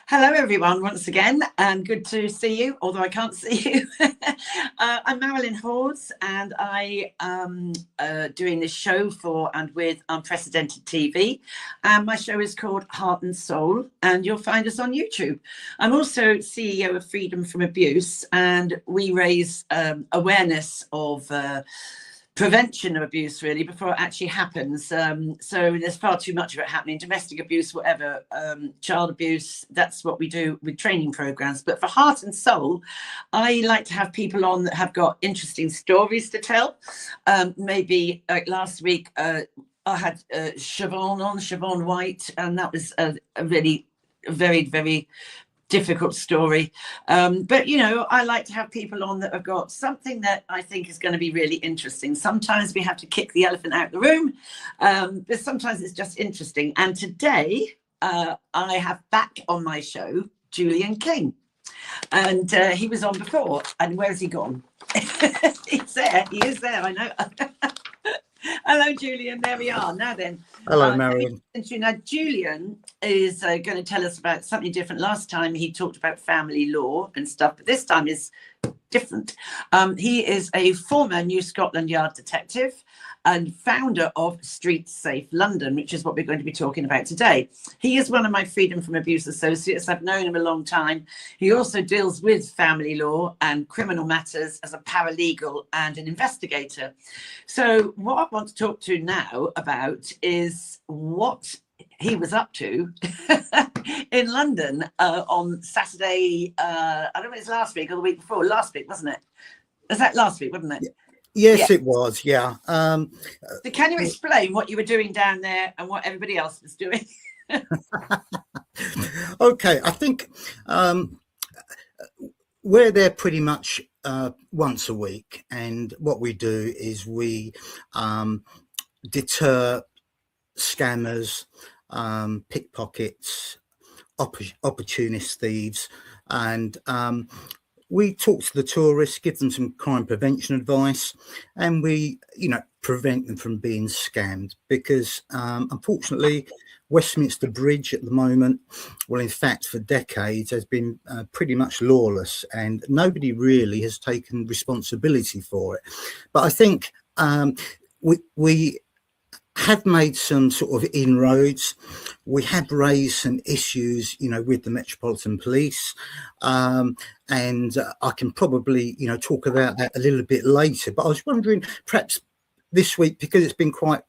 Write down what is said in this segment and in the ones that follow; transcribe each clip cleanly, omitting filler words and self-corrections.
Hello, everyone, once again, and good to see you, although I can't see you. I'm Marilyn Hawes, and I am doing this show for and with Unprecedented TV. And my show is called Heart and Soul, and you'll find us on YouTube. I'm also CEO of Freedom from Abuse, and we raise awareness of prevention of abuse, really, before it actually happens. So there's far too much of it happening. Domestic abuse, whatever, child abuse, that's what we do with training programs. But for Heart and Soul, I like to have people on that have got interesting stories to tell. Maybe like last week, I had Siobhan White, and that was a really very, very difficult story. But, you know, I like to have people on that have got something that I think is going to be really interesting. Sometimes we have to kick the elephant out of the room, but sometimes it's just interesting. And today I have back on my show Julian King. And he was on before. And where's he gone? He's there. He is there. I know. Hello, Julian. There we are. Now then. Hello, Marilyn. Now, Julian is going to tell us about something different. Last time he talked about family law and stuff, but this time is different. He is a former New Scotland Yard detective and founder of Street Safe London, which is what we're going to be talking about today. He is one of my Freedom from Abuse associates. I've known him a long time. He also deals with family law and criminal matters as a paralegal and an investigator. So what I want to talk to now about is what he was up to in London on Saturday. I don't know if it was last week or the week before. Last week, wasn't it? Was that last week, wasn't it? Yes, it was. Yeah. So can you explain what you were doing down there and what everybody else was doing? Okay, I think we're there pretty much once a week, and what we do is we deter scammers, pickpockets, opportunist, thieves, and we talk to the tourists, give them some crime prevention advice, and we, prevent them from being scammed, because unfortunately Westminster Bridge at the moment, well, in fact, for decades, has been pretty much lawless, and nobody really has taken responsibility for it. But I think we have made some sort of inroads. We have raised some issues, with the Metropolitan Police, and I can probably, talk about that a little bit later. But I was wondering, perhaps this week, because it's been quite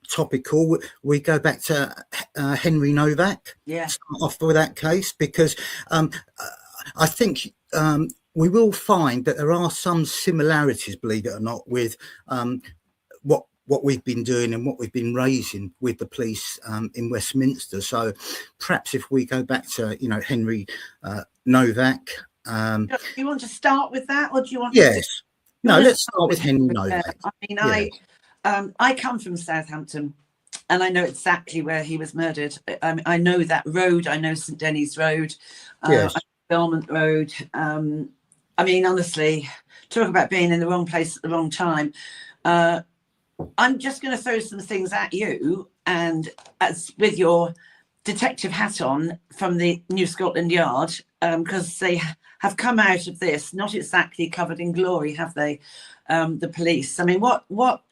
topical, we go back to Henry Novak. Yeah. Start off with that case, because I think we will find that there are some similarities, believe it or not, with what we've been doing and what we've been raising with the police in Westminster. So perhaps if we go back to, Henry Novak. Do you want to start with that, or do you want Yes. No, let's start with Henry Novak. I mean, I come from Southampton, and I know exactly where he was murdered. I know that road. I know St Denis Road, Yes. Belmont Road. I mean, honestly, talk about being in the wrong place at the wrong time. I'm just going to throw some things at you, and as with your detective hat on from the New Scotland Yard, because they have come out of this not exactly covered in glory, have they? The police. I mean, what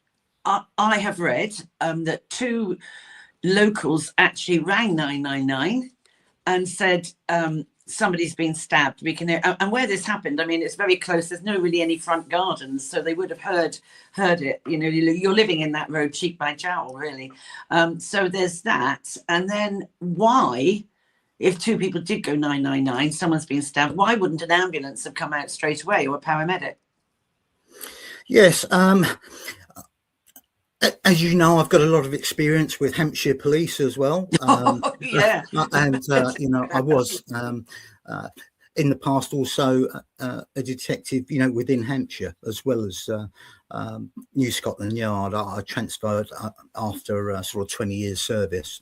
I have read that two locals actually rang 999 and said somebody's been stabbed. We can hear, and where this happened, I mean, it's very close. There's no really any front gardens, so they would have heard it. You're living in that road cheek by jowl, really. So there's that. And then why, if two people did go 999, someone's been stabbed, why wouldn't an ambulance have come out straight away, or a paramedic? Yes. As you know, I've got a lot of experience with Hampshire Police as well. Yeah. And, I was in the past also a detective, within Hampshire, as well as New Scotland Yard. I transferred after sort of 20 years service.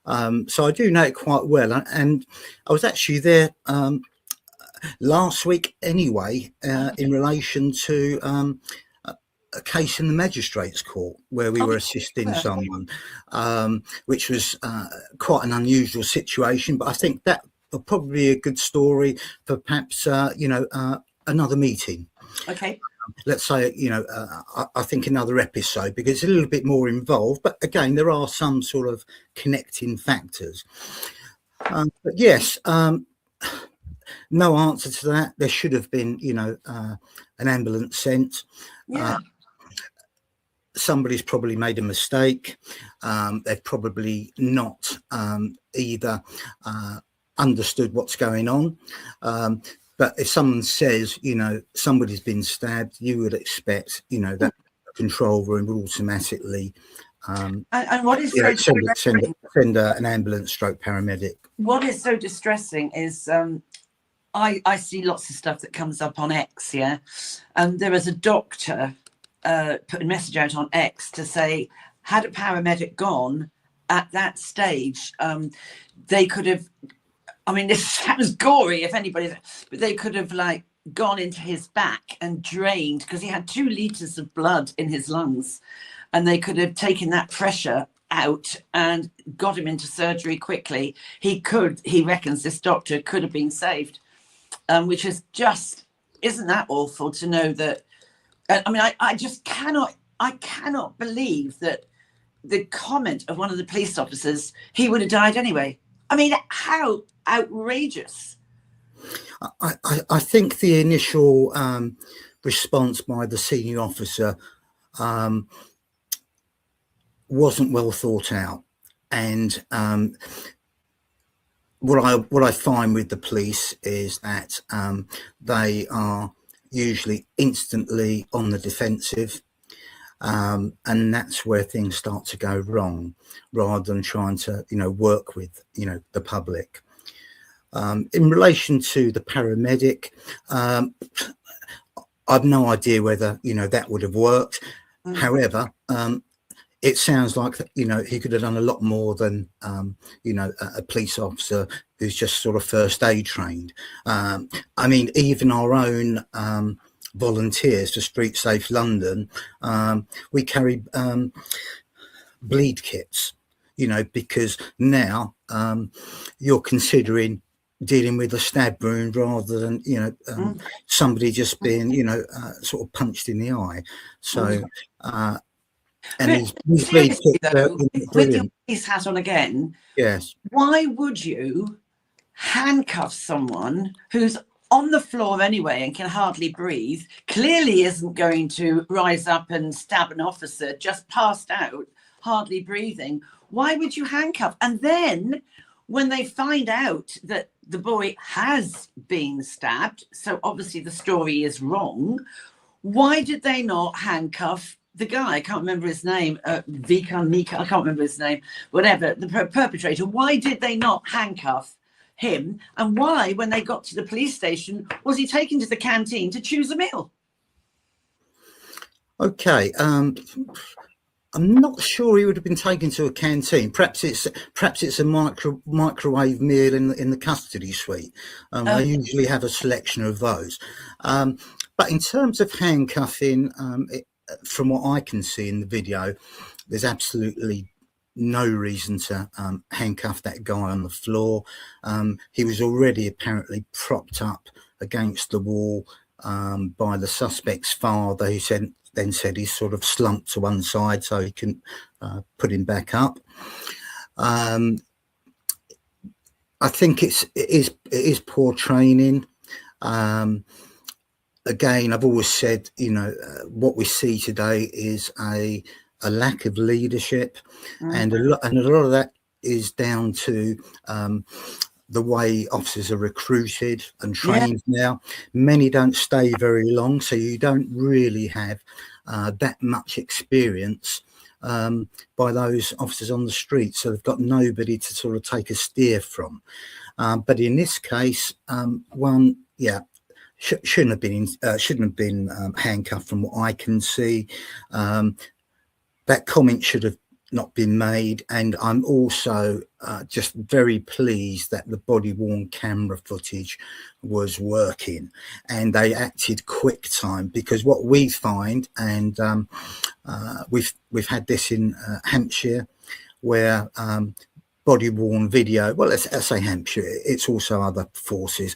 So I do know it quite well. And I was actually there last week anyway, in relation to a case in the magistrates' court where we were assisting someone, which was quite an unusual situation. But I think that probably a good story for perhaps another meeting. Okay. Let's say, I think another episode, because it's a little bit more involved, but again, there are some sort of connecting factors. But yes, no answer to that. There should have been, an ambulance sent. Yeah. Somebody's probably made a mistake. They've probably not either understood what's going on. But if someone says, somebody's been stabbed, you would expect, that control room will automatically and what is send an ambulance stroke paramedic. What is so distressing is I see lots of stuff that comes up on X, yeah, and there was a doctor put a message out on X to say, had a paramedic gone at that stage, they could have, I mean, this sounds gory if anybody, but they could have like gone into his back and drained, because he had 2 liters of blood in his lungs, and they could have taken that pressure out and got him into surgery quickly. He reckons, this doctor could have been saved, which is just, isn't that awful to know that? I mean, I just cannot believe that the comment of one of the police officers, he would have died anyway. I mean, how outrageous. I think the initial response by the senior officer wasn't well thought out. And what I find with the police is that they are usually instantly on the defensive, and that's where things start to go wrong, rather than trying to work with the public. In relation to the paramedic, I've no idea whether that would have worked. However, it sounds like he could have done a lot more than a police officer who's just sort of first aid trained. I mean, even our own volunteers for Street Safe London, we carry bleed kits, because now you're considering dealing with a stab wound rather than somebody just being sort of punched in the eye. So and he's with your police hat on again, yes, why would you handcuff someone who's on the floor anyway and can hardly breathe, clearly isn't going to rise up and stab an officer, just passed out, hardly breathing? Why would you handcuff? And then when they find out that the boy has been stabbed, so obviously the story is wrong, why did they not handcuff the guy? I can't remember his name, Vikan Mika, I can't remember his name, whatever, the perpetrator. Why did they not handcuff him? And why, when they got to the police station, was he taken to the canteen to choose a meal? Okay, I'm not sure he would have been taken to a canteen. Perhaps it's a microwave meal in the custody suite. I usually have a selection of those. But in terms of handcuffing, from what I can see in the video, there's absolutely no reason to handcuff that guy on the floor. He was already apparently propped up against the wall by the suspect's father, who then said he sort of slumped to one side so he can put him back up. I think it is poor training. Again, I've always said, what we see today is a lack of leadership, and a lot of that is down to the way officers are recruited and trained now. Many don't stay very long, so you don't really have that much experience by those officers on the street, so they've got nobody to sort of take a steer from. But in this case, shouldn't have been handcuffed, from what I can see. That comment should have not been made, and I'm also just very pleased that the body worn camera footage was working and they acted quick time, because what we find, and we've had this in Hampshire, where body worn video. Well, let's say Hampshire. It's also other forces.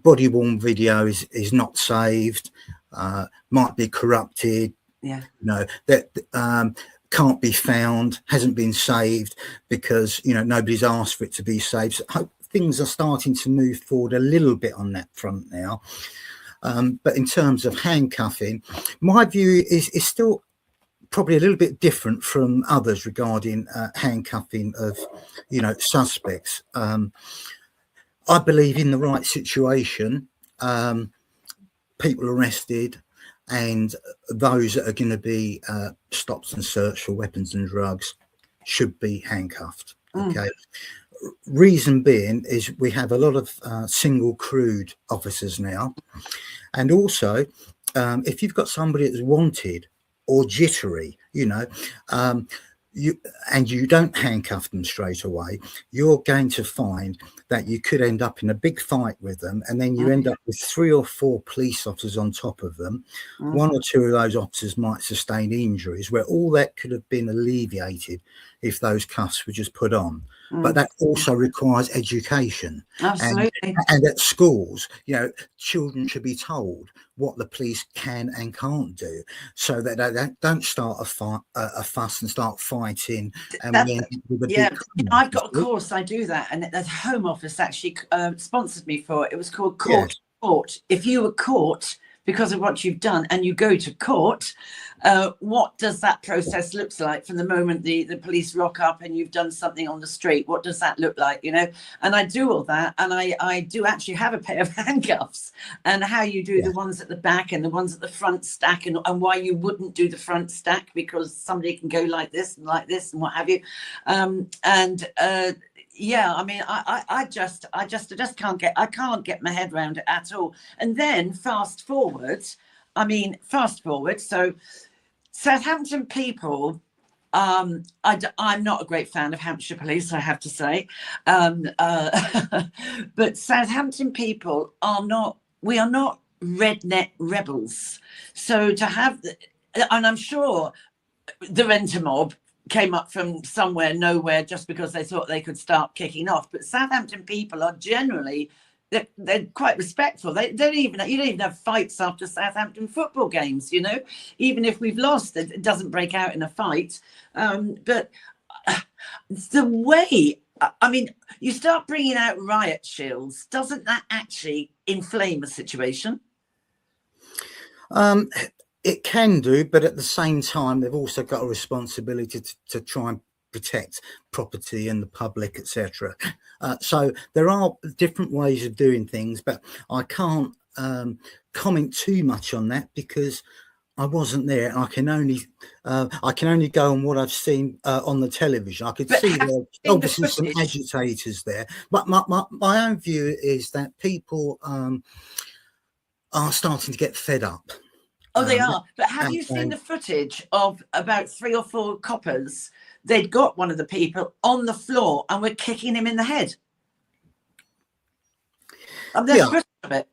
Body worn video is not saved. Might be corrupted. Yeah. That can't be found, hasn't been saved because nobody's asked for it to be saved. So things are starting to move forward a little bit on that front now. But in terms of handcuffing, my view is still probably a little bit different from others regarding handcuffing of suspects. I believe in the right situation, people arrested and those that are going to be stopped and searched for weapons and drugs should be handcuffed. Okay. Reason being is we have a lot of single crewed officers now, and also if you've got somebody that's wanted or jittery, you don't handcuff them straight away, you're going to find that you could end up in a big fight with them, and then you end up with 3 or 4 police officers on top of them. 1 or 2 of those officers might sustain injuries, where all that could have been alleviated if those cuffs were just put on. But that also requires education. Absolutely. And at schools, children should be told what the police can and can't do, so that they don't start a fuss and start fighting. And I've got a course, I do that, and the Home Office actually sponsored me for it. It was called Court. If you were caught because of what you've done and you go to court, what does that process look like from the moment the police rock up and you've done something on the street? What does that look like, And I do all that, and I do actually have a pair of handcuffs, and how you do the ones at the back and the ones at the front stack, and why you wouldn't do the front stack, because somebody can go like this and what have you. I just can't get my head around it at all. And then fast forward. So Southampton people, I'm not a great fan of Hampshire police, I have to say. But Southampton people are not redneck rebels. So to have, and I'm sure the renter mob came up from somewhere, nowhere, just because they thought they could start kicking off. But Southampton people are generally, they're quite respectful. You don't even have fights after Southampton football games, even if we've lost, it doesn't break out in a fight. But the way, you start bringing out riot shields, doesn't that actually inflame a situation? It can do, but at the same time, they've also got a responsibility to try and protect property and the public, etc. So there are different ways of doing things, but I can't comment too much on that because I wasn't there. I can only go on what I've seen on the television. I could see there obviously some agitators there, but my own view is that people are starting to get fed up. Oh, they are. But have you seen the footage of about 3 or 4 coppers? They'd got one of the people on the floor and were kicking him in the head. There's footage of it.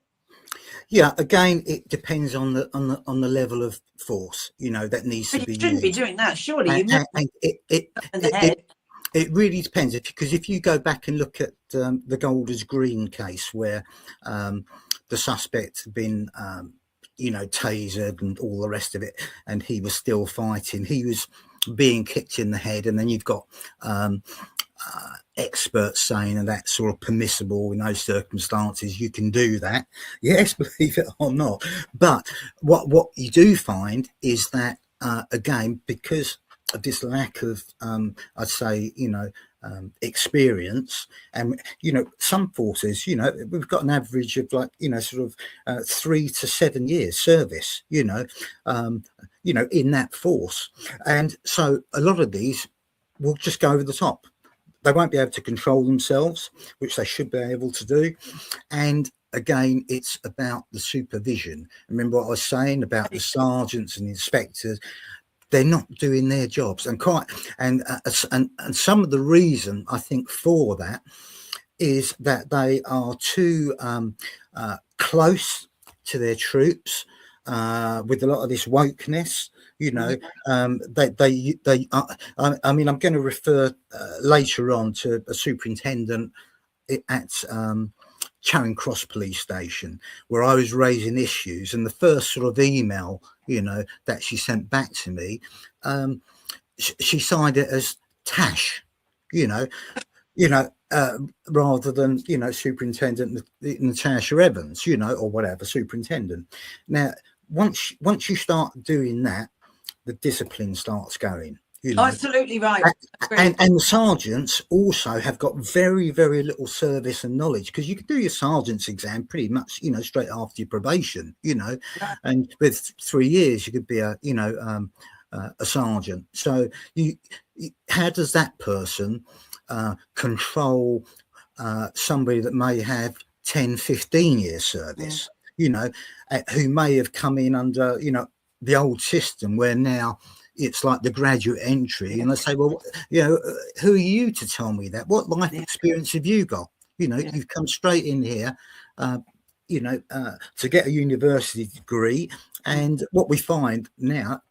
Yeah, again, it depends on the level of force, that needs to be used. You shouldn't be doing that, surely. It really depends, because if you go back and look at the Golders Green case, where the suspect had been tasered and all the rest of it, and he was still fighting, he was being kicked in the head, and then you've got experts saying that that's sort of permissible in those circumstances, you can do that, yes, believe it or not. But what you do find is that again, because of this lack of I'd say experience, and some forces, we've got an average of 3 to 7 years service, in that force, and so a lot of these will just go over the top. They won't be able to control themselves, which they should be able to do. And again, it's about the supervision. Remember what I was saying about the sergeants and the inspectors? They're not doing their jobs, and some of the reason I think for that is that they are too close to their troops with a lot of this wokeness, you know. I mean, I'm going to refer later on to a superintendent at Charing Cross Police Station, where I was raising issues, and the first sort of email, you know, that she sent back to me, she signed it as Tash, you know, rather than, you know, Superintendent Natasha Evans, you know, or whatever, superintendent. Now, once you start doing that, the discipline starts going. You know? Absolutely right. And the sergeants also have got very, very little service and knowledge, because you can do your sergeant's exam pretty much, you know, straight after your probation, you know, and with 3 years you could be a, you know, a sergeant. So how does that person control somebody that may have 10-15 years service, you know, who may have come in under, you know, the old system, where now it's like the graduate entry, and they say, well, you know, who are you to tell me that? What life experience have you got? You know, you've come straight in here, you know, to get a university degree. And what we find now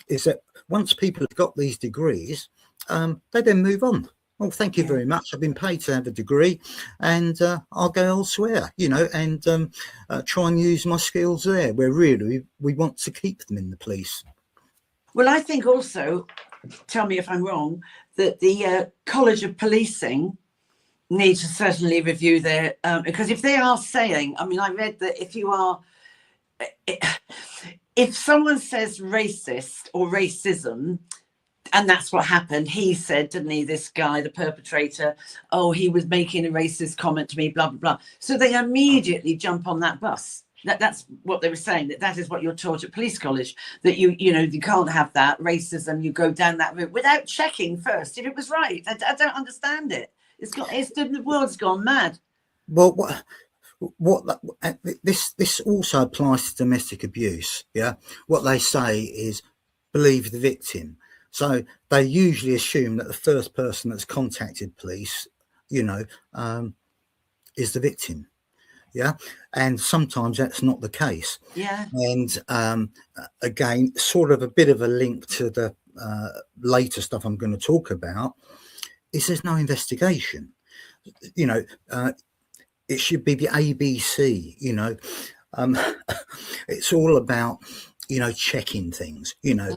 is that once people have got these degrees, they then move on. Well, thank you very much. I've been paid to have a degree, and I'll go elsewhere, you know, and try and use my skills there, where really we want to keep them in the police. Well, I think also, tell me if I'm wrong, that the College of Policing need to certainly review their, because if they are saying, I mean, I read that if someone says racist or racism, and that's what happened, he said, didn't he, this guy, the perpetrator, oh, he was making a racist comment to me, blah, blah, blah. So they immediately jump on that bus. That's what they were saying, that is what you're taught at police college, that you know, you can't have that racism, you go down that route without checking first if it was right. I don't understand it. The world's gone mad. Well, this also applies to domestic abuse. Yeah, what they say is believe the victim. So they usually assume that the first person that's contacted police, you know, is the victim. Yeah, and sometimes that's not the case. Yeah. And again, sort of a bit of a link to the later stuff I'm going to talk about is there's no investigation. You know, it should be the ABC. You know, it's all about, you know, checking things. You know,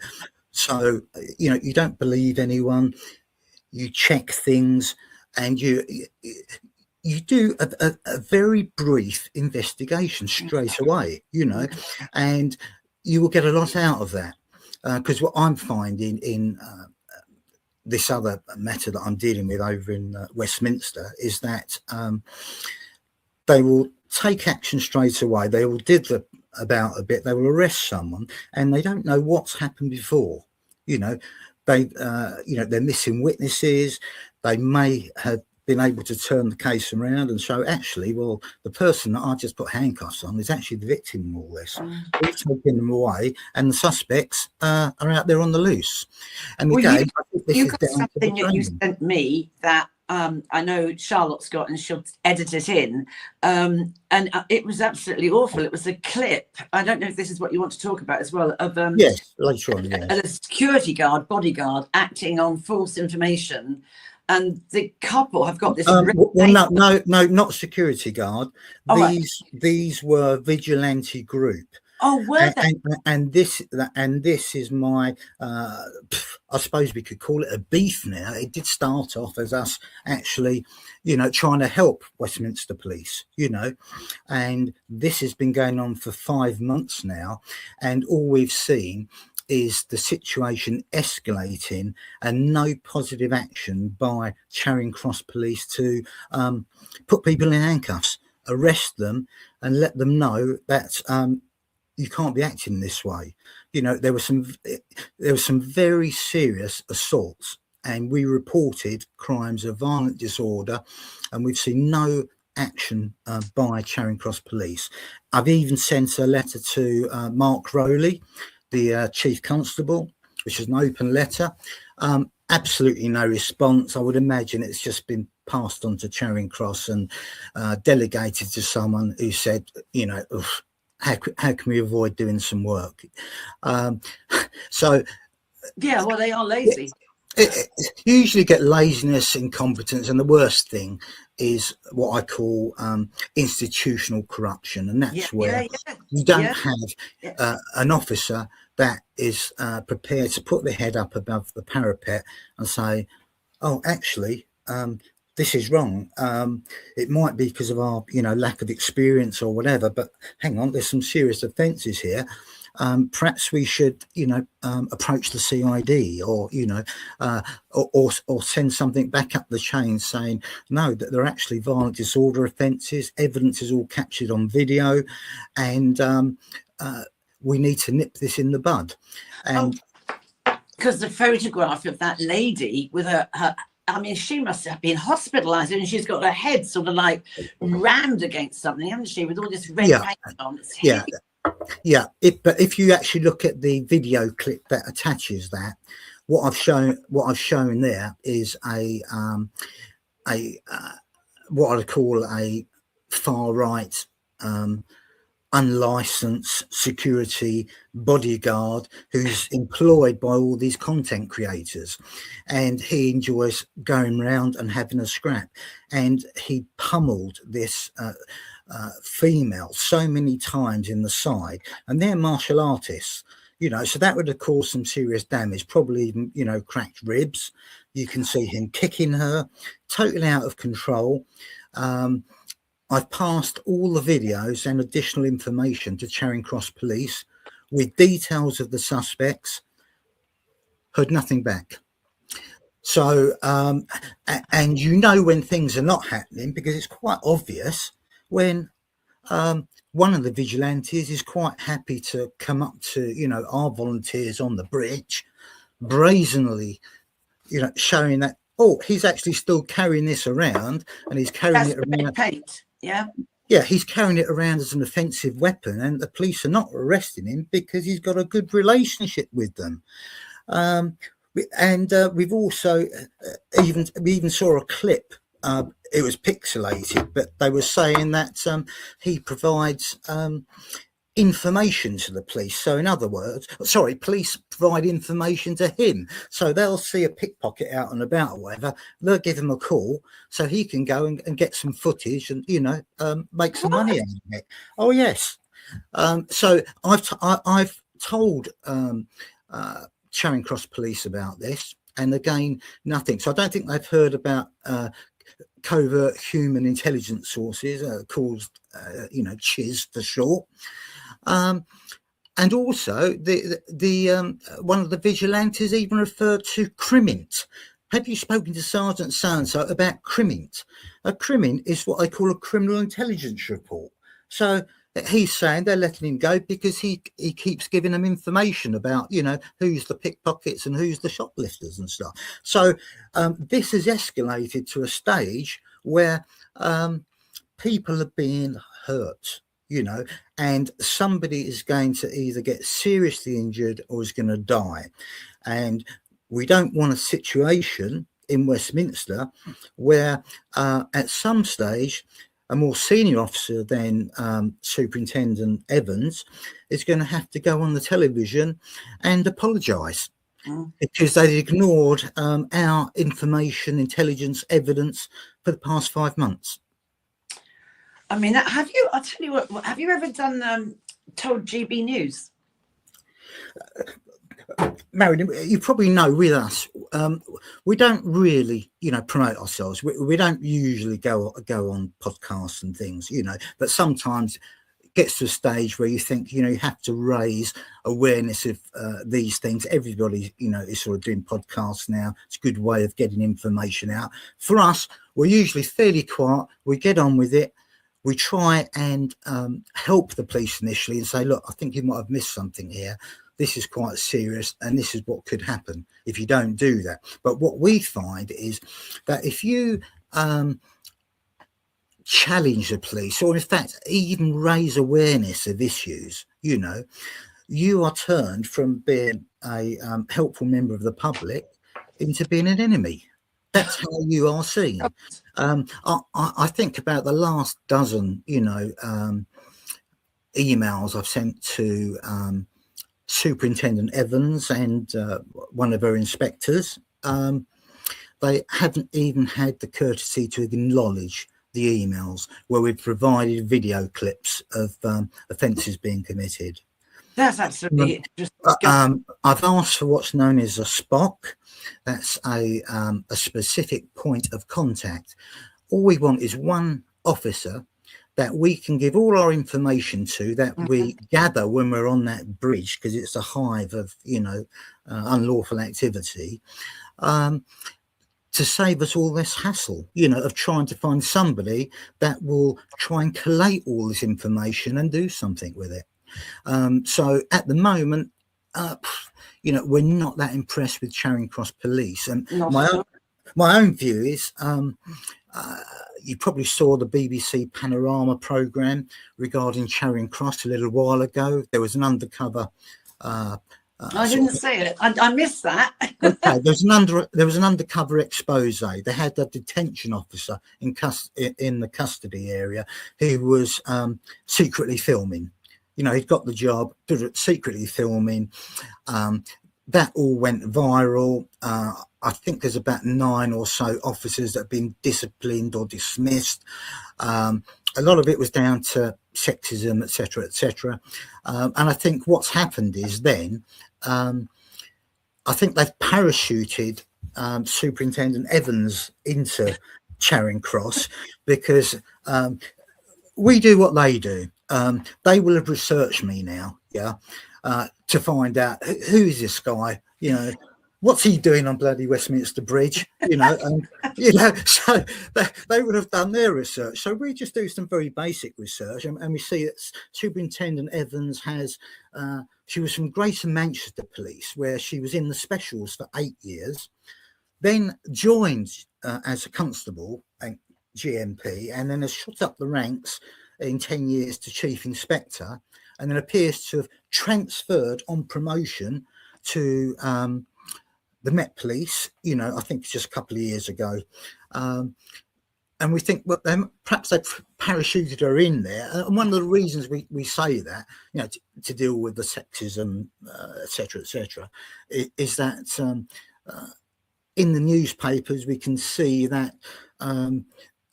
so you know, you don't believe anyone, you check things, and you do a very brief investigation straight away, you know, and you will get a lot out of that. Because what I'm finding in this other matter that I'm dealing with over in Westminster is that they will take action straight away. They will diddle about a bit. They will arrest someone, and they don't know what's happened before. You know, you know, they're missing witnesses. They may have been able to turn the case around and show, actually, well, the person that I just put handcuffs on is actually the victim in all this. We've taken them away, and the suspects are out there on the loose. And well, again, you got something that you sent me that I know Charlotte's got, and she'll edit it in. And it was absolutely awful. It was a clip. I don't know if this is what you want to talk about as well. Of yes, later on, yes. A security guard, bodyguard, acting on false information. And the couple have got this. Well, no, not security guard. These were vigilante group. Oh, were they? And this is my, I suppose we could call it a beef now. It did start off as us actually, you know, trying to help Westminster Police, you know, and this has been going on for 5 months now, and all we've seen is the situation escalating and no positive action by Charing Cross Police to put people in handcuffs, arrest them, and let them know that you can't be acting this way. You know, there were some very serious assaults, and we reported crimes of violent disorder, and we've seen no action by Charing Cross Police. I've even sent a letter to Mark Rowley, the chief constable, which is an open letter. Absolutely no response. I would imagine it's just been passed on to Charing Cross and delegated to someone who said, you know, how can we avoid doing some work? So yeah, well, they are lazy. You usually get laziness, incompetence, and the worst thing is what I call institutional corruption, and that's where you don't have an officer that is prepared to put their head up above the parapet and say, oh, actually, this is wrong. It might be because of our, lack of experience or whatever, but hang on, there's some serious offences here. Perhaps we should, approach the CID or, or send something back up the chain saying, no, that they're actually violent disorder offences. Evidence is all captured on video, and we need to nip this in the bud. And because the photograph of that lady with her I mean, she must have been hospitalised, and she's got her head sort of like rammed against something, hasn't she, with all this red paint on? But if you actually look at the video clip that attaches that, what I've shown there is a what I'd call a far right unlicensed security bodyguard who's employed by all these content creators, and he enjoys going around and having a scrap, and he pummeled this female so many times in the side, and they're martial artists, so that would have caused some serious damage, probably even cracked ribs. You can see him kicking her, totally out of control. I've passed all the videos and additional information to Charing Cross Police with details of the suspects. Heard nothing back. So, and when things are not happening, because it's quite obvious when one of the vigilantes is quite happy to come up to, our volunteers on the bridge, brazenly, showing that, oh, he's actually still carrying this around, and he's carrying it around. Paint. He's carrying it around as an offensive weapon, and the police are not arresting him because he's got a good relationship with them. We've also we even saw a clip. It was pixelated, but they were saying that he provides information to the police. So in other words, police provide information to him. So they'll see a pickpocket out and about or whatever, they'll give him a call so he can go and get some footage and, make some money out of it. Oh, yes. So I've told Charing Cross Police about this, and again, nothing. So I don't think they've heard about covert human intelligence sources, called, CHIS for short. And also the one of the vigilantes even referred to Crimint. Have you spoken to Sergeant so-and-so about Crimint? A Crimint is what I call a criminal intelligence report. So he's saying they're letting him go because he keeps giving them information about, who's the pickpockets and who's the shoplifters and stuff. So this has escalated to a stage where people are being hurt, and somebody is going to either get seriously injured or is going to die. And we don't want a situation in Westminster where at some stage a more senior officer than Superintendent Evans is going to have to go on the television and apologise because they ignored our information, intelligence, evidence for the past 5 months. I mean, have you? I'll tell you what. Have you ever told GB News? Marilyn, you probably know with us, we don't really, promote ourselves. We don't usually go on podcasts and things, but sometimes it gets to a stage where you think, you have to raise awareness of these things. Everybody, is sort of doing podcasts now. It's a good way of getting information out. For us, we're usually fairly quiet. We get on with it. We try and help the police initially and say, look, I think you might have missed something here. This is quite serious, and this is what could happen if you don't do that. But what we find is that if you challenge the police, or in fact, even raise awareness of issues, you are turned from being a helpful member of the public into being an enemy. That's how you are seen. I think about the last dozen, emails I've sent to Superintendent Evans and one of her inspectors. They haven't even had the courtesy to acknowledge the emails where we've provided video clips of offences being committed. That's absolutely I've asked for what's known as a SPOC. That's a specific point of contact. All we want is one officer that we can give all our information to, that we gather when we're on that bridge, because it's a hive of, unlawful activity, to save us all this hassle, of trying to find somebody that will try and collate all this information and do something with it. So at the moment, we're not that impressed with Charing Cross Police. And my own view is, you probably saw the BBC Panorama programme regarding Charing Cross a little while ago. There was an undercover. I didn't see it. I missed that. Okay, there was an undercover expose. They had a detention officer in the custody area who was secretly filming. He'd got the job, secretly filming. That all went viral. I think there's about 9 or so officers that have been disciplined or dismissed. A lot of it was down to sexism, etc., etc. And I think what's happened is then, I think they've parachuted Superintendent Evans into Charing Cross because we do what they do. They will have researched me now, to find out who is this guy, what's he doing on bloody Westminster Bridge, and so they would have done their research. So we just do some very basic research, and we see that Superintendent Evans has she was from Greater Manchester Police, where she was in the specials for 8 years, then joined as a constable and GMP, and then has shot up the ranks in 10 years to chief inspector, and then appears to have transferred on promotion to the Met Police, I think just a couple of years ago. And we think, well, perhaps they parachuted her in there. And one of the reasons we say that, to deal with the sexism, et cetera, is that in the newspapers, we can see that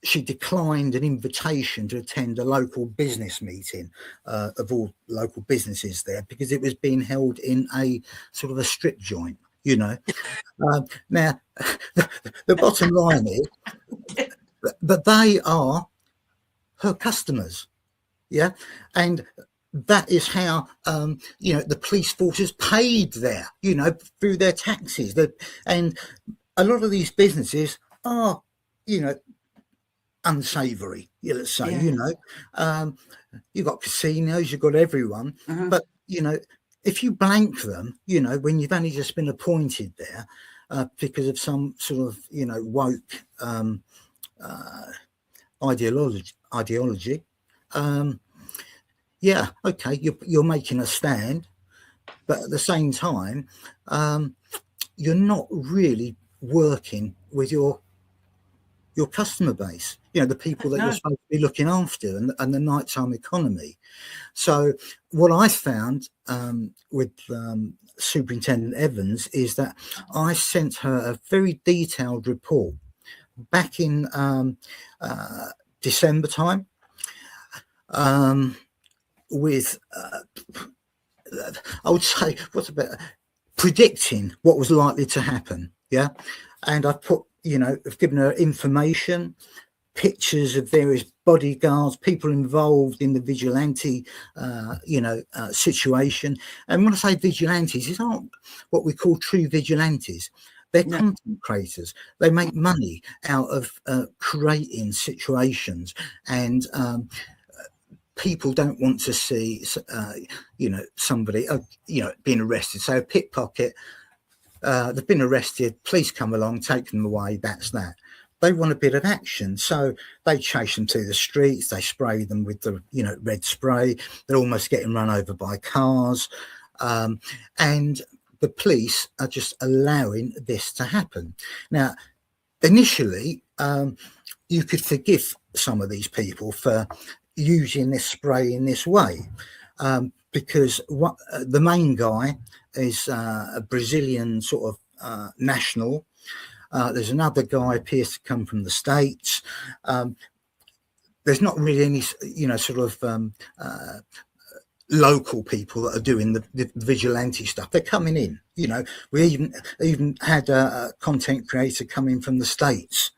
she declined an invitation to attend a local business meeting of all local businesses there, because it was being held in a sort of a strip joint, Now, the bottom line is that they are her customers, and that is how the police force is paid there, through their taxes. And a lot of these businesses are, unsavoury, let's say. You've got casinos, you've got everyone, but if you blank them, when you've only just been appointed there because of some sort of woke ideology, okay, you're making a stand, but at the same time, you're not really working with your customer base, the people that you're supposed to be looking after, and the nighttime economy. So what I found with Superintendent Evans is that I sent her a very detailed report back in December time, with I would say predicting what was likely to happen, and I put have given her information, pictures of various bodyguards, people involved in the vigilante, situation. And when I say vigilantes, these aren't what we call true vigilantes. They're content creators. They make money out of creating situations, and people don't want to see, somebody, being arrested. So a pickpocket. They've been arrested, police come along, take them away, that's that. They want a bit of action, so they chase them to the streets, they spray them with the red spray, they're almost getting run over by cars, and the police are just allowing this to happen. Now, initially, you could forgive some of these people for using this spray in this way, because the main guy is a Brazilian sort of national. There's another guy appears to come from the States. There's not really any, sort of local people that are doing the vigilante stuff. They're coming in. We even had a content creator come in from the States,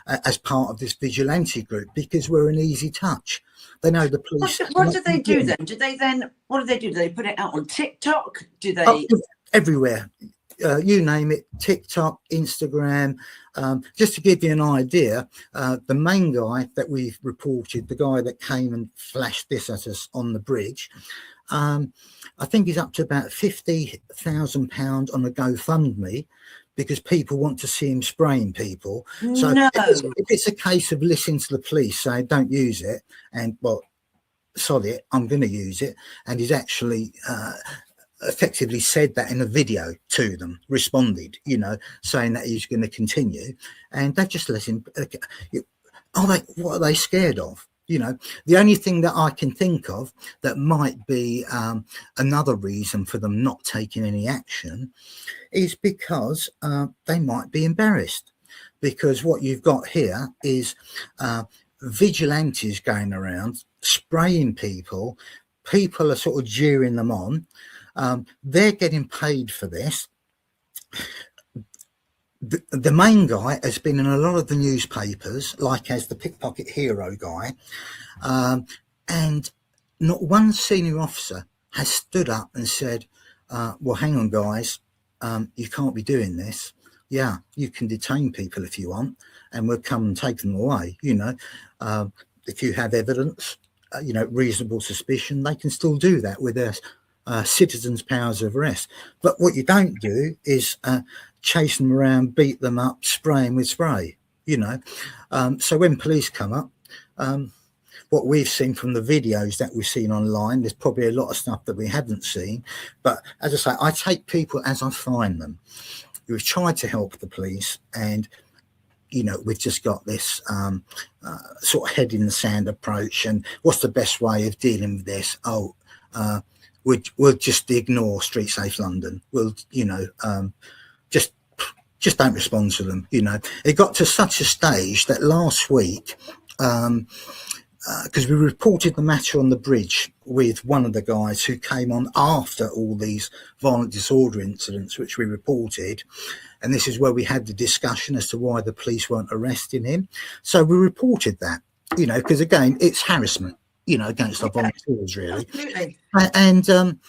as part of this vigilante group, because we're an easy touch. They know the police. What do they do then? What do they do? Do they put it out on TikTok? Do they? Everywhere. You name it, TikTok, Instagram. Just to give you an idea, the main guy that we've reported, the guy that came and flashed this at us on the bridge, I think he's up to about £50,000 on a GoFundMe, because people want to see him spraying people. So no. if it's a case of listening to the police say don't use it, and well, sod it, I'm going to use it, and he's actually effectively said that in a video to them, responded, saying that he's going to continue, and they've just let him. What are they scared of? The only thing that I can think of that might be another reason for them not taking any action is because they might be embarrassed, because what you've got here is vigilantes going around spraying people. People are sort of jeering them on. They're getting paid for this. The main guy has been in a lot of the newspapers, like as the pickpocket hero guy, and not one senior officer has stood up and said, well, hang on, guys, you can't be doing this. Yeah, you can detain people if you want, and we'll come and take them away. If you have evidence, reasonable suspicion, they can still do that with their citizens' powers of arrest. But what you don't do is chase them around, beat them up, spray them with spray. So when police come up, what we've seen from the videos that we've seen online, there's probably a lot of stuff that we haven't seen. But as I say, I take people as I find them. We've tried to help the police, and we've just got this sort of head in the sand approach. And what's the best way of dealing with this? We'll just ignore Street Safe London. We'll, just don't respond to them. It got to such a stage that last week, because we reported the matter on the bridge with one of the guys who came on after all these violent disorder incidents, which we reported. And this is where we had the discussion as to why the police weren't arresting him. So we reported that, because again, it's harassment, against our volunteers, really. Absolutely. And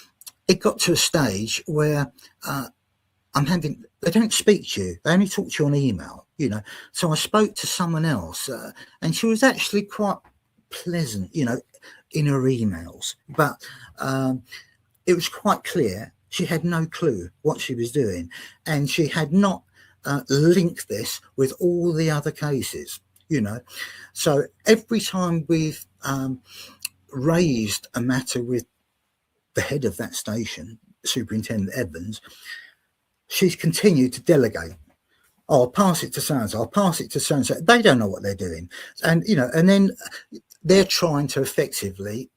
it got to a stage where they don't speak to you. They only talk to you on email, So I spoke to someone else, and she was actually quite pleasant, in her emails. But it was quite clear she had no clue what she was doing, and she had not linked this with all the other cases, So every time we've raised a matter with the head of that station, Superintendent Evans, she's continued to delegate. I'll pass it to so-and-so, I'll pass it to so-and-so. They don't know what they're doing. And, and then they're trying to effectively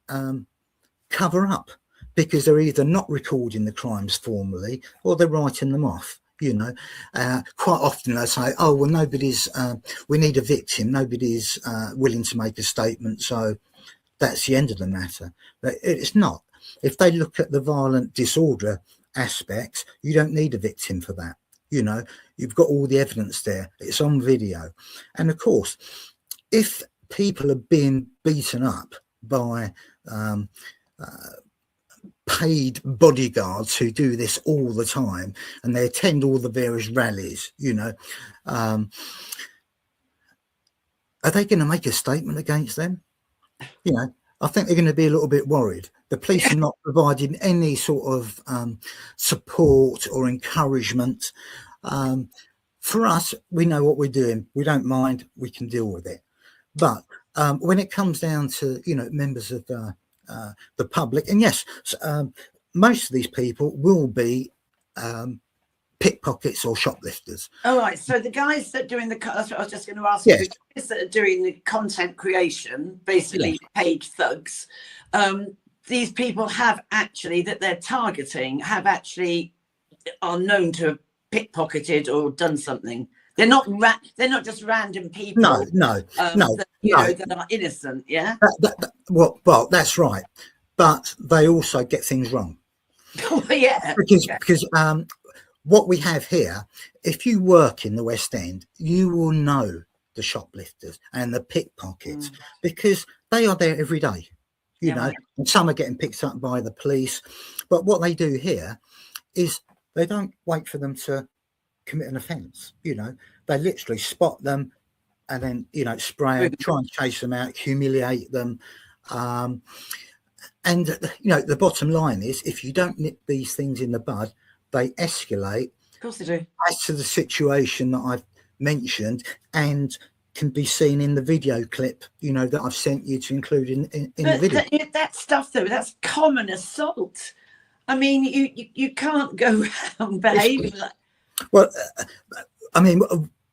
cover up, because they're either not recording the crimes formally or they're writing them off. Quite often they say, oh, well, we need a victim. Nobody's willing to make a statement. So that's the end of the matter. But it's not. If they look at the violent disorder aspects, you don't need a victim for that. You've got all the evidence there. It's on video. And of course, if people are being beaten up by paid bodyguards who do this all the time, and they attend all the various rallies, are they going to make a statement against them? I think they're going to be a little bit worried. The police are not providing any sort of support or encouragement. For us, we know what we're doing. We don't mind. We can deal with it. But when it comes down to, members of the public, and yes, most of these people will be pickpockets or shoplifters. All right, so the guys that are doing that's what I was just going to ask Yes. you. The guys that are doing the content creation, basically page thugs, these people have actually, that they're targeting, are known to have pickpocketed or done something. They're not just random people. No. That are innocent. Yeah. Well, that's right, but they also get things wrong. Yeah. Because what we have here, if you work in the West End, you will know the shoplifters and the pickpockets because they are there every day, you know, and some are getting picked up by the police. But what they do here is they don't wait for them to commit an offence. You know, they literally spot them and then, you know, spray them, try and chase them out, humiliate them. And, you know, the bottom line is if you don't nip these things in the bud, they escalate. Of course they do. As to the situation that I've mentioned and can be seen in the video clip, you know, that I've sent you to include in the video. That stuff, though, that's common assault. I mean, you can't go around behaving like... Well, I mean,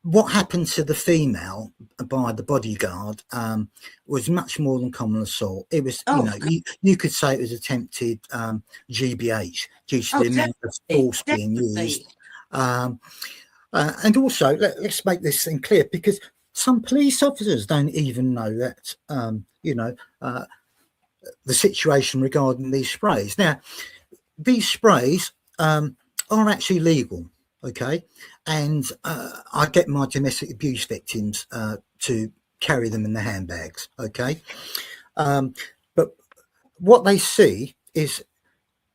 what happened to the female by the bodyguard was much more than common assault. It was, you could say it was attempted GBH due to the amount of force being used. And also, let's make this thing clear, because some police officers don't even know that, the situation regarding these sprays. Now, these sprays are actually legal. Okay, and I get my domestic abuse victims to carry them in their handbags. Okay, but what they see is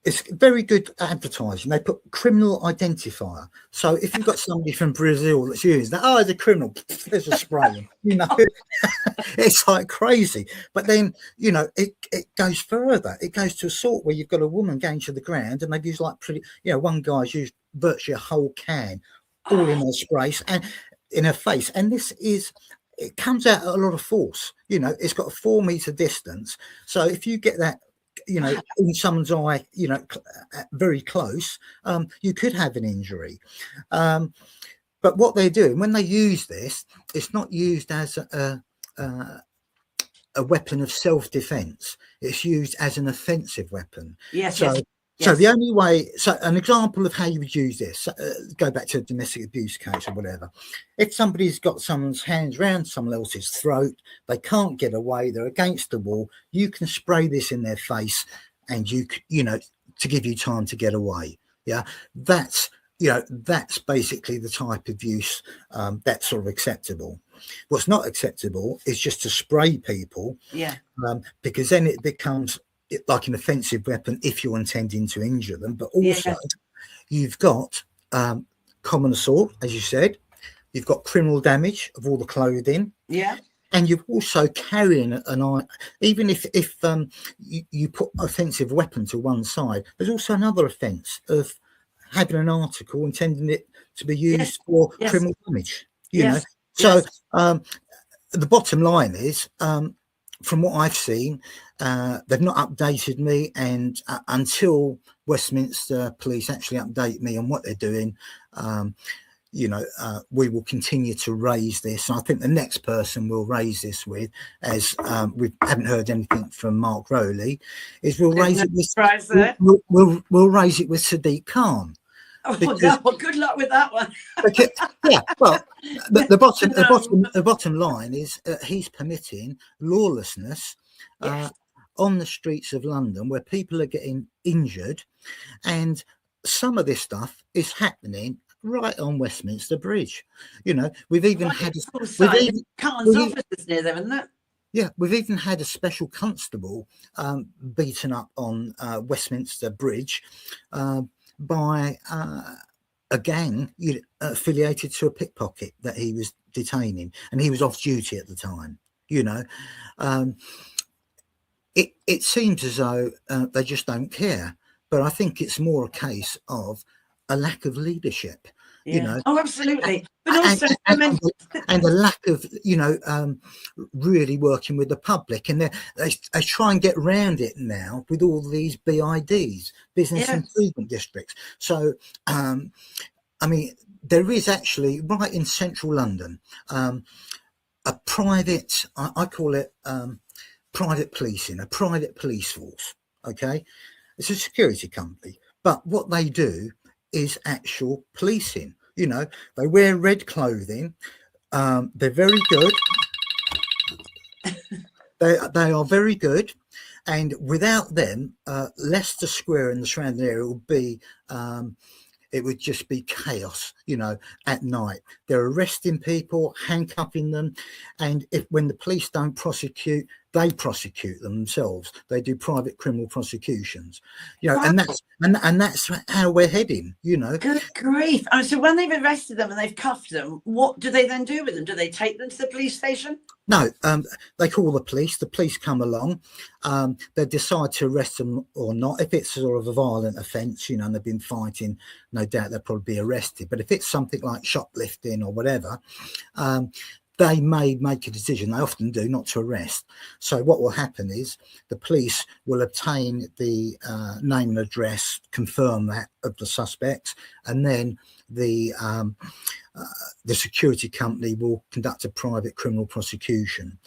it's very good advertising. They put criminal identifier. So if you've got somebody from Brazil that's using that, there's a criminal, there's a spray. You know, it's like crazy. But then, you know, it goes further. It goes to assault where you've got a woman going to the ground and they've used like one guy's used virtually a whole can all in her sprays and in her face. And it comes out at a lot of force. You know, it's got a 4 meter distance. So if you get that, you know, in someone's eye, you know, very close, you could have an injury. But what they're doing when they use this, it's not used as a weapon of self-defense. It's used as an offensive weapon. So the only way, an example of how you would use this, go back to a domestic abuse case or whatever. If somebody's got someone's hands around someone else's throat, they can't get away, they're against the wall, you can spray this in their face and you know, to give you time to get away. Yeah, that's basically the type of use that's sort of acceptable. What's not acceptable is just to spray people. Yeah. Because then it becomes like an offensive weapon if you're intending to injure them, but also you've got common assault, as you said, you've got criminal damage of all the clothing, and you're also carrying an even if you put offensive weapon to one side, there's also another offence of having an article intending it to be used for criminal damage, you know. So the bottom line is, from what I've seen, they've not updated me, and until Westminster Police actually update me on what they're doing, we will continue to raise this. And I think the next person we'll raise this with, as we haven't heard anything from Mark Rowley, is we'll raise it with we'll raise it with Sadiq Khan. Well, good luck with that one. The bottom line is he's permitting lawlessness on the streets of London where people are getting injured, and some of this stuff is happening right on Westminster Bridge. You know, we've even had Khan's offices near there, isn't it? Yeah, we've even had a special constable beaten up on Westminster Bridge by a gang affiliated to a pickpocket that he was detaining, and he was off duty at the time. You know, it seems as though they just don't care, but I think it's more a case of a lack of leadership. You know, absolutely, but also and a lack of really working with the public, and they try and get around it now with all these BIDs, business improvement districts. So I mean, there is actually right in central London a private, I call it private policing, a private police force. Okay, it's a security company, but what they do is actual policing. You know, they wear red clothing. They're very good. They are very good, and without them, Leicester Square and the surrounding area would be. It would just be chaos, you know, at night. They're arresting people, handcuffing them, and when the police don't prosecute, they prosecute themselves. They do private criminal prosecutions, you know, Wow. and that's how we're heading, you know. Good grief! Oh, so when they've arrested them and they've cuffed them, what do they then do with them? Do they take them to the police station? No, they call the police. The police come along. They decide to arrest them or not. If it's sort of a violent offence, you know, and they've been fighting, no doubt they'll probably be arrested. But if it's something like shoplifting or whatever, they may make a decision. They often do, not to arrest. So what will happen is the police will obtain the name and address, confirm that of the suspects, and then the security company will conduct a private criminal prosecution,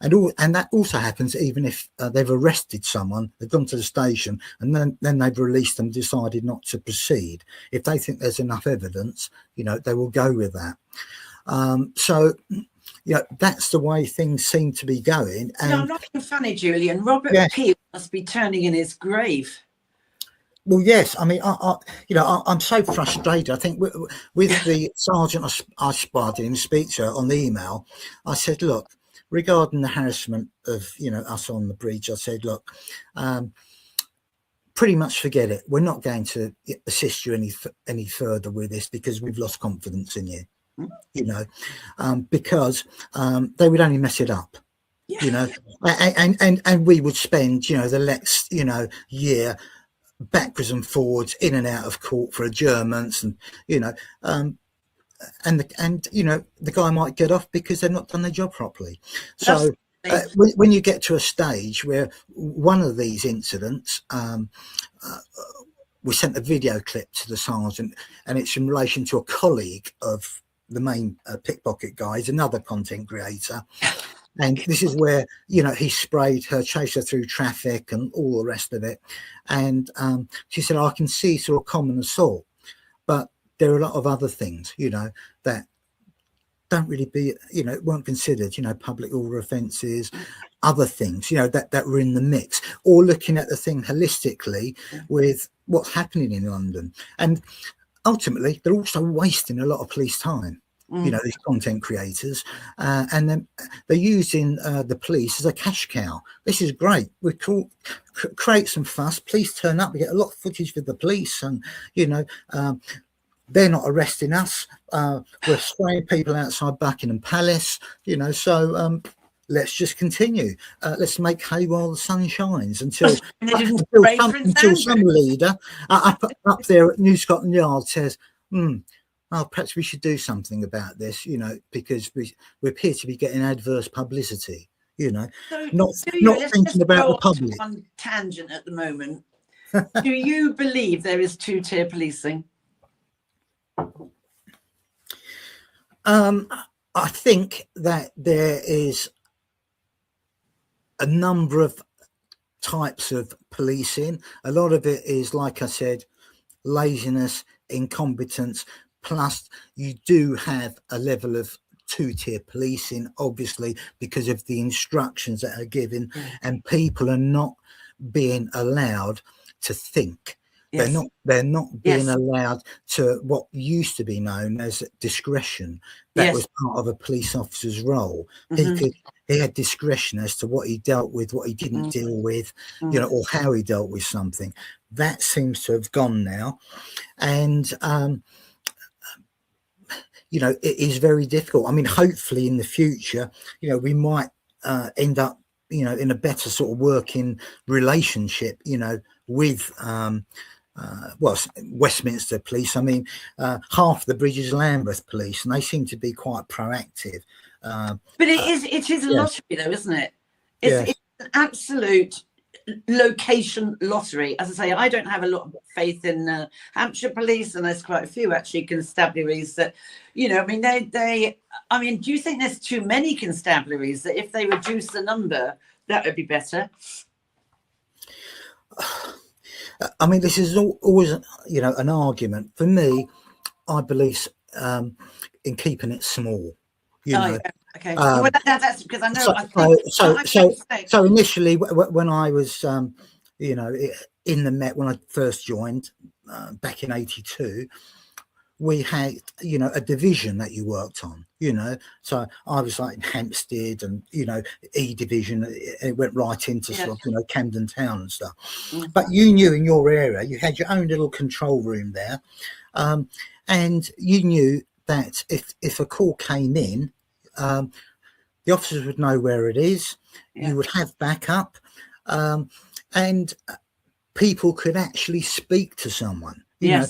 and that also happens even if they've arrested someone, they've gone to the station, and then they've released them, decided not to proceed. If they think there's enough evidence, you know, they will go with that. So, you know, that's the way things seem to be going. And no, I'm not being funny, Julian. Robert Peel must be turning in his grave. Well, yes. I mean, I'm so frustrated. I think with the sergeant I spied in speak to her on the email, I said, look, regarding the harassment of, you know, us on the bridge, I said, look, pretty much forget it. We're not going to assist you any further with this because we've lost confidence in you, you know, because they would only mess it up. Yeah. You know, and we would spend, you know, the next, you know, year backwards and forwards in and out of court for adjournments, and you know, and you know, the guy might get off because they've not done their job properly. So when you get to a stage where one of these incidents, we sent a video clip to the sergeant, and it's in relation to a colleague of the main pickpocket guy, he's another content creator. And this is where, you know, he sprayed her, chased her through traffic and all the rest of it. And she said, I can see sort of common assault, but there are a lot of other things, you know, that don't really be, you know, weren't considered, you know, public order offences, other things, you know, that were in the mix, or looking at the thing holistically with what's happening in London. And ultimately, they're also wasting a lot of police time. You know, these content creators, and then they're using the police as a cash cow. This is great. We create some fuss. Police turn up. We get a lot of footage with the police, and you know, they're not arresting us. We're spraying people outside Buckingham Palace. You know, so let's just continue. Let's make hay while the sun shines until some leader up there at New Scotland Yard says, oh, perhaps we should do something about this, you know, because we appear to be getting adverse publicity, you know, not thinking about the public. On tangent at the moment. Do you believe there is two-tier policing? I think that there is a number of types of policing. A lot of it is, like I said, laziness, incompetence. Plus, you do have a level of two-tier policing, obviously, because of the instructions that are given, and people are not being allowed to think. Yes. They're not being allowed to what used to be known as discretion. That was part of a police officer's role. He had discretion as to what he dealt with, what he didn't deal with, you know, or how he dealt with something. That seems to have gone now, and you know, it is very difficult. I mean, hopefully in the future, you know, we might end up, you know, in a better sort of working relationship, you know, with Westminster Police. I mean, half the bridge is Lambeth Police, and they seem to be quite proactive. But it is a lottery, though, isn't it? It's an absolute location lottery. As I say, I don't have a lot of faith in Hampshire police, and there's quite a few actually constabularies that, you know, I mean, I mean, do you think there's too many constabularies, that if they reduce the number, that would be better? I mean, this is always, you know, an argument. For me, I believe in keeping it small. You know. Yeah. Okay. Well, that's because I know. So initially, when I was, you know, in the Met, when I first joined back in '82, we had, you know, a division that you worked on. You know, so I was like in Hampstead, and you know, E division. It went right into sort of, you know, Camden Town and stuff. Mm-hmm. But you knew in your area, you had your own little control room there, and you knew that if a call came in, the officers would know where it is. You would have backup, and people could actually speak to someone. You know,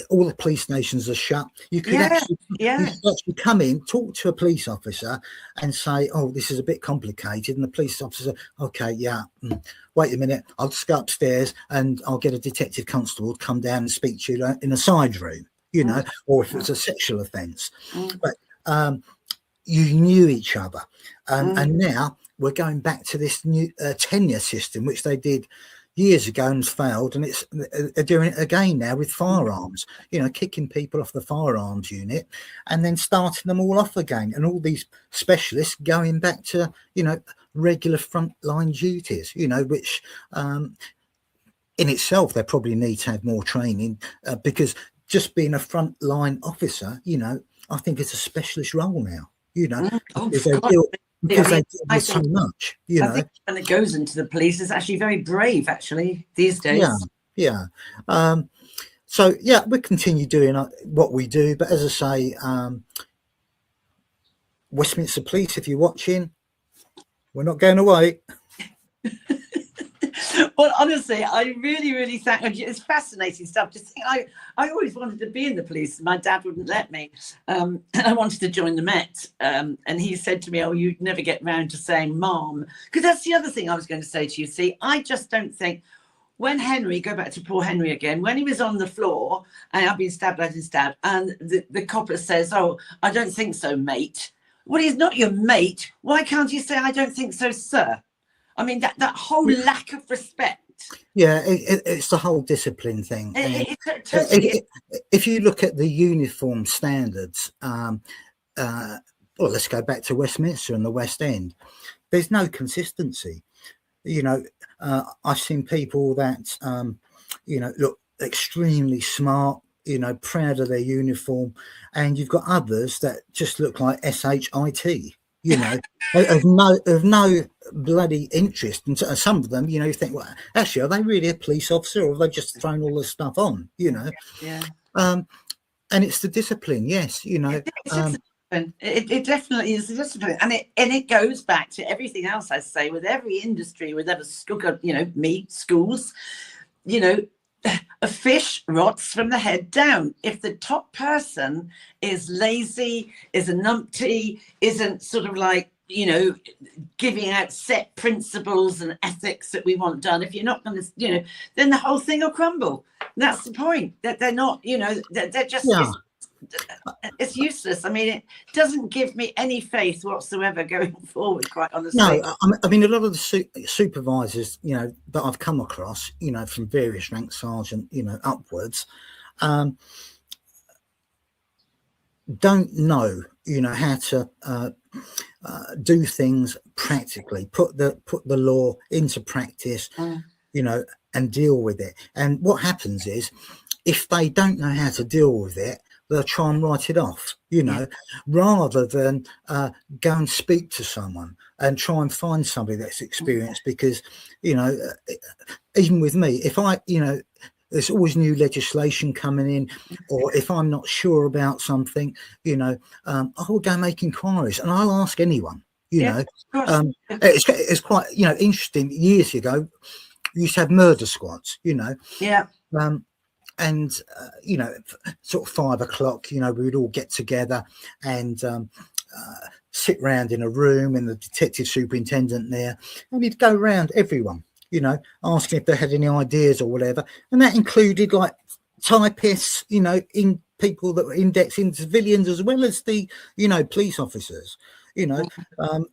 all the police stations are shut. You could actually come in, talk to a police officer, and say, "Oh, this is a bit complicated." And the police officer, "Okay, wait a minute. I'll just go upstairs and I'll get a detective constable to come down and speak to you in a side room." You know, or if it's a sexual offence, but you knew each other, and now we're going back to this new tenure system, which they did years ago and failed, and they're doing it again now with firearms. You know, kicking people off the firearms unit and then starting them all off again, and all these specialists going back to, you know, regular frontline duties. You know, which in itself they probably need to have more training, because just being a frontline officer, you know, I think it's a specialist role now. You know, because they deal with so much. You know, think when it goes into the police, it's actually very brave, actually, these days. Yeah. So we continue doing what we do, but as I say, Westminster Police, if you're watching, we're not going away. Well, honestly, I really thank you. It's fascinating stuff. Just think, I always wanted to be in the police. My dad wouldn't let me. And I wanted to join the Met. And he said to me, "Oh, you'd never get round to saying mom." Because that's the other thing I was going to say to you. See, I just don't think, when Henry, go back to poor Henry again, when he was on the floor and I've been stabbed, and the copper says, "Oh, I don't think so, mate." Well, he's not your mate. Why can't you say, "I don't think so, sir"? I mean, that whole lack of respect. Yeah, it's the whole discipline thing. If you look at the uniform standards, well, let's go back to Westminster and the West End. There's no consistency. You know, I've seen people that, you know, look extremely smart, you know, proud of their uniform, and you've got others that just look like SHIT. You know, of no bloody interest. And some of them, you know, you think, well, actually, are they really a police officer, or have they just thrown all this stuff on? You know, and it's the discipline. Yes, you know, it definitely is the discipline, and it goes back to everything else I say with every industry, with every school, you know, schools, you know. A fish rots from the head down. If the top person is lazy, is a numpty, isn't sort of like, you know, giving out set principles and ethics that we want done, if you're not going to, you know, then the whole thing will crumble. And that's the point, that they're not, you know, they're just, it's useless. I mean, it doesn't give me any faith whatsoever going forward, quite honestly. No, I mean, a lot of the supervisors, you know, that I've come across, you know, from various rank sergeant, you know, upwards, don't know, you know, how to do things practically, put the law into practice, you know, and deal with it. And what happens is, if they don't know how to deal with it, they'll try and write it off, you know, rather than go and speak to someone and try and find somebody that's experienced. Because, you know, even with me, if I, you know, there's always new legislation coming in, or if I'm not sure about something, you know, I will go make inquiries, and I'll ask anyone, you know. It's quite, you know, interesting. Years ago, we used to have murder squads, you know. And, you know, sort of 5 o'clock, you know, we would all get together and sit round in a room, and the detective superintendent there, and he'd go round everyone, you know, asking if they had any ideas or whatever. And that included like typists, you know, in people that were indexing civilians as well as the, you know, police officers, you know.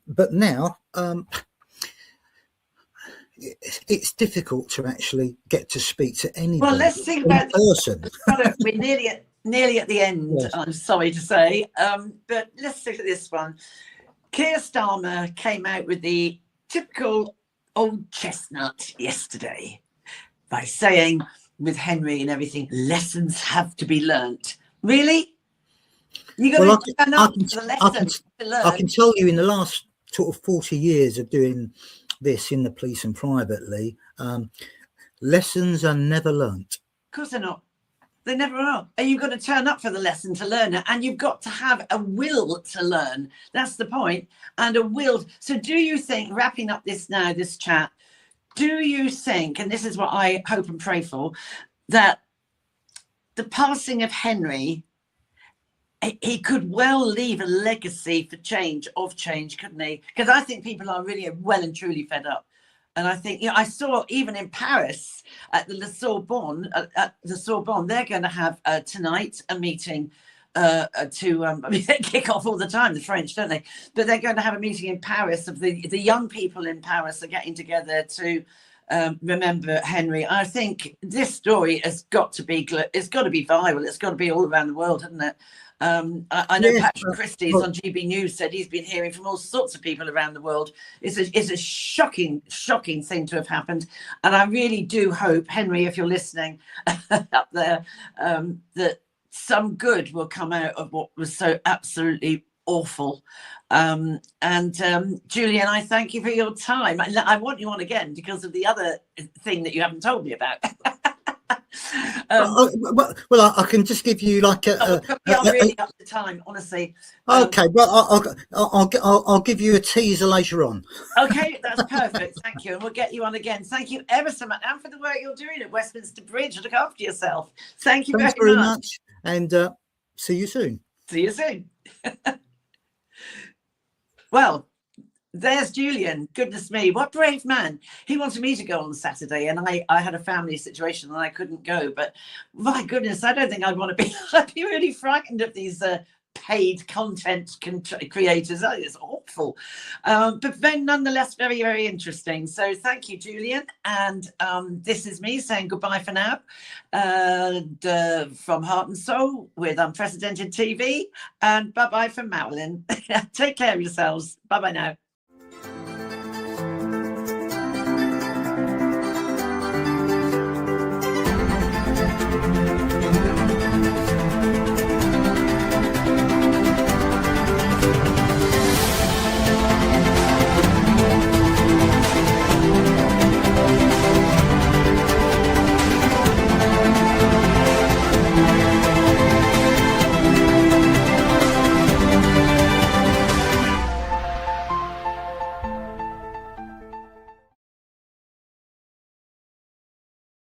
But now it's difficult to actually get to speak to anybody. Well, let's think about person. We're nearly at the end. Yes. I'm sorry to say, but let's look at this one. Keir Starmer came out with the typical old chestnut yesterday by saying, with Henry and everything, lessons have to be learnt. Really? You're going to turn up to the lesson to learn? I can tell you, in the last sort of 40 years of doing this in the police and privately, lessons are never learnt. Of course they're not. They never are. And you've got to turn up for the lesson to learn it, and you've got to have a will to learn. That's the point. And a will. So do you think, wrapping up this chat, do you think, and this is what I hope and pray for, that the passing of Henry, he could well leave a legacy for change, couldn't he? Because I think people are really well and truly fed up. And I think, you know, I saw even in Paris at the Sorbonne, they're going to have tonight a meeting I mean, they kick off all the time, the French, don't they? But they're going to have a meeting in Paris of the young people in Paris are getting together to remember Henry. I think this story has got to be, it's got to be viral. It's got to be all around the world, hasn't it? I know Patrick Christie's on GB News said he's been hearing from all sorts of people around the world. It's a shocking thing to have happened. And I really do hope, Henry, if you're listening up there, that some good will come out of what was so absolutely awful. And Julian, I thank you for your time. I want you on again because of the other thing that you haven't told me about. Well, I can just give you like I'm really up to time, honestly. Okay, well, I'll give you a teaser later on. Okay, that's perfect. Thank you, and we'll get you on again. Thank you ever so much, and for the work you're doing at Westminster Bridge. Look after yourself. Thank you very much. And see you soon. See you soon. Well, there's Julian. Goodness me, what brave man. He wanted me to go on Saturday, and I had a family situation and I couldn't go. But my goodness, I don't think I'd want to be. I'd be really frightened of these paid content creators. Oh, it's awful. But then nonetheless, very, very interesting. So thank you, Julian. And this is me saying goodbye for now. From Heart and Soul with Unprecedented TV. And bye-bye from Marilyn. Take care of yourselves. Bye-bye now.